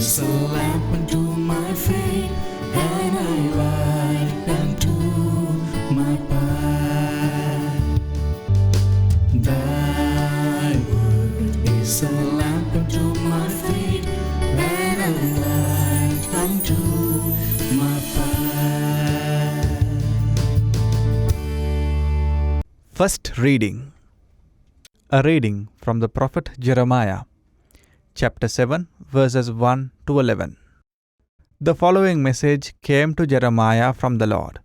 is a lamp unto my feet, and a light unto my path. Thy word is a lamp unto my feet, and a light unto my path. First reading. A reading from the prophet Jeremiah, chapter 7, verses 1 to 11. The following message came to Jeremiah from the Lord.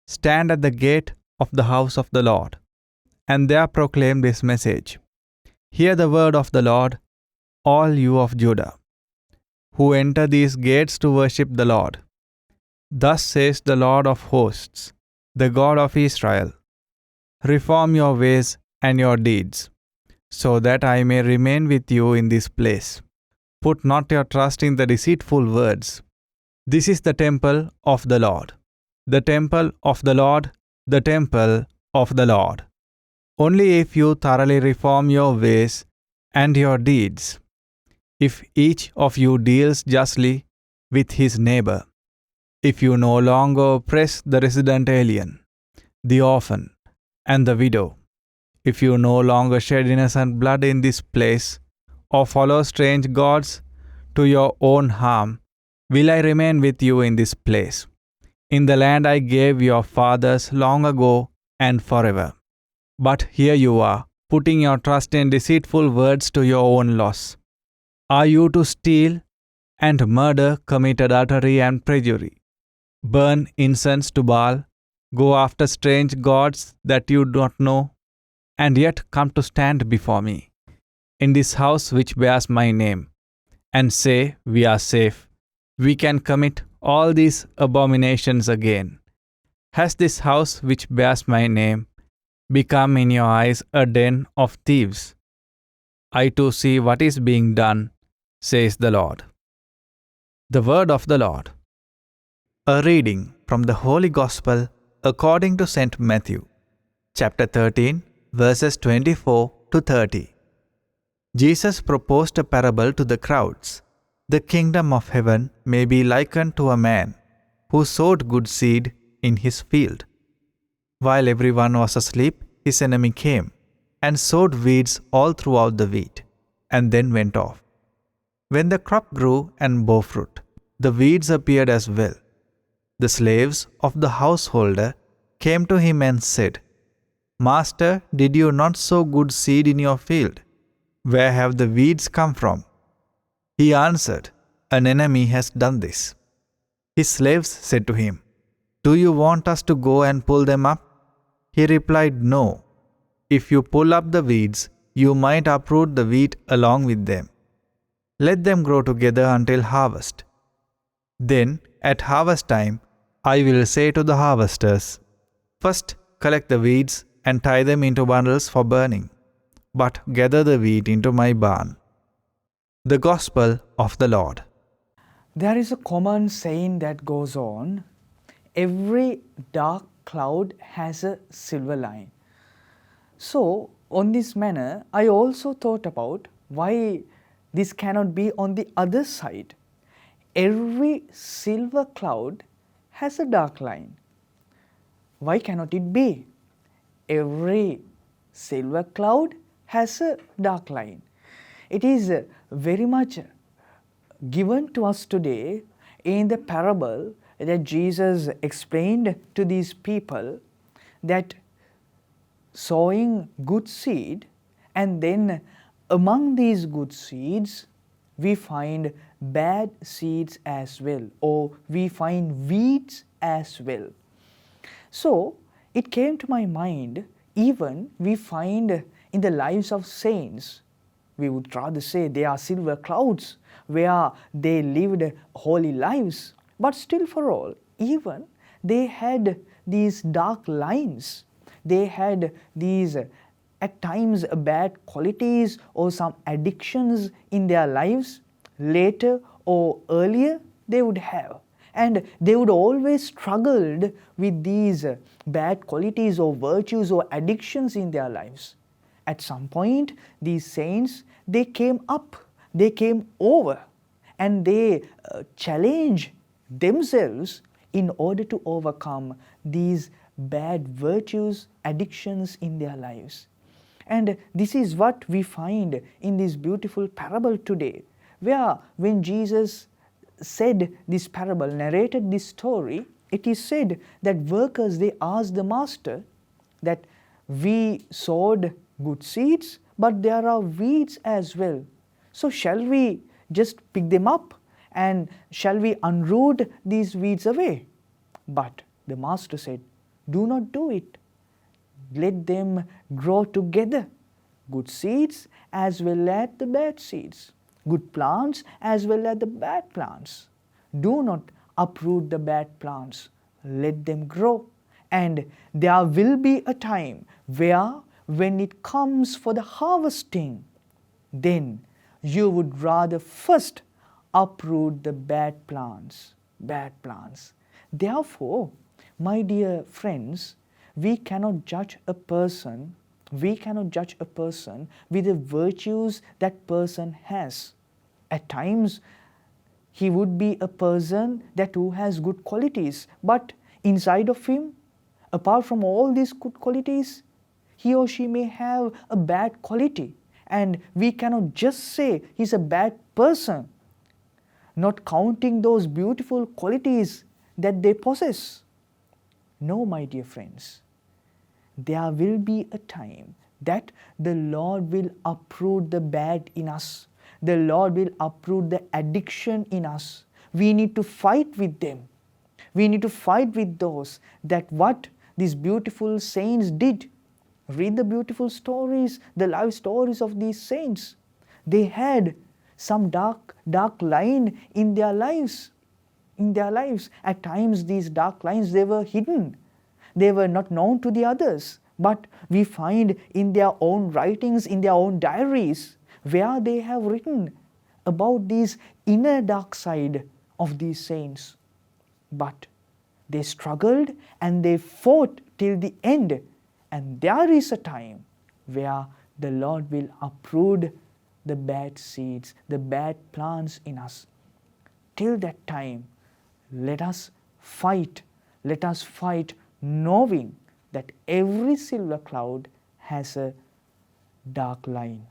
Stand at the gate of the house of the Lord, and there proclaim this message. Hear the word of the Lord, all you of Judah, who enter these gates to worship the Lord. Thus says the Lord of hosts, the God of Israel, reform your ways and your deeds, so that I may remain with you in this place. Put not your trust in the deceitful words. This is the temple of the Lord, the temple of the Lord, the temple of the Lord. Only if you thoroughly reform your ways and your deeds, if each of you deals justly with his neighbor, if you no longer oppress the resident alien, the orphan, and the widow, if you no longer shed innocent blood in this place, or follow strange gods to your own harm, will I remain with you in this place, in the land I gave your fathers long ago and forever. But here you are, putting your trust in deceitful words to your own loss. Are you to steal and murder, commit adultery and perjury, burn incense to Baal, go after strange gods that you do not know, and yet come to stand before me, in this house which bears my name, and say, we are safe, we can commit all these abominations again? Has this house which bears my name become in your eyes a den of thieves? I too see what is being done, says the Lord. The word of the Lord. A reading from the Holy Gospel according to St. Matthew, chapter 13, verses 24 to 30. Jesus proposed a parable to the crowds. The kingdom of heaven may be likened to a man who sowed good seed in his field. While everyone was asleep, his enemy came and sowed weeds all throughout the wheat, and then went off. When the crop grew and bore fruit, the weeds appeared as well. The slaves of the householder came to him and said, Master, did you not sow good seed in your field? Where have the weeds come from? He answered, An enemy has done this. His slaves said to him, Do you want us to go and pull them up? He replied, No. If you pull up the weeds, you might uproot the wheat along with them. Let them grow together until harvest. Then, at harvest time, I will say to the harvesters, First collect the weeds and tie them into bundles for burning, but gather the wheat into my barn. The Gospel of the Lord. There is a common saying that goes on, every dark cloud has a silver line. So, on this manner, I also thought about why this cannot be on the other side. Every silver cloud has a dark line. Why cannot it be? Every silver cloud has a dark line. It is very much given to us today in the parable that Jesus explained to these people, that sowing good seed, and then among these good seeds we find bad seeds as well, or we find weeds as well. So it came to my mind, even we find in the lives of saints, we would rather say they are silver clouds where they lived holy lives, but still for all, even they had these dark lines, they had these at times bad qualities or some addictions in their lives, later or earlier they would have. And they would always struggled with these bad qualities or virtues or addictions in their lives. At some point, these saints, they came up, they came over, and they challenge themselves in order to overcome these bad virtues, addictions in their lives. And this is what we find in this beautiful parable today, where when Jesus said this parable, narrated this story, it is said that workers, they asked the master that we sowed good seeds, but there are weeds as well. So shall we just pick them up and shall we unroot these weeds away? But the master said, do not do it. Let them grow together. Good seeds as well as the bad seeds. Good plants as well as the bad plants. Do not uproot the bad plants. Let them grow. And there will be a time where when it comes for the harvesting, then you would rather first uproot the bad plants. Therefore, my dear friends, we cannot judge a person with the virtues that person has. At times, he would be a person who has good qualities, but inside of him, apart from all these good qualities, he or she may have a bad quality, and we cannot just say he's a bad person, not counting those beautiful qualities that they possess. No, my dear friends, there will be a time that the Lord will uproot the bad in us. The Lord will uproot the addiction in us. We need to fight with them. We need to fight with those that what these beautiful saints did. Read the beautiful stories, the life stories of these saints. They had some dark line in their lives. At times these dark lines, they were hidden. They were not known to the others. But we find in their own writings, in their own diaries, where they have written about this inner dark side of these saints. But they struggled and they fought till the end. And there is a time where the Lord will uproot the bad seeds, the bad plants in us. Till that time, let us fight. Let us fight knowing that every silver cloud has a dark line.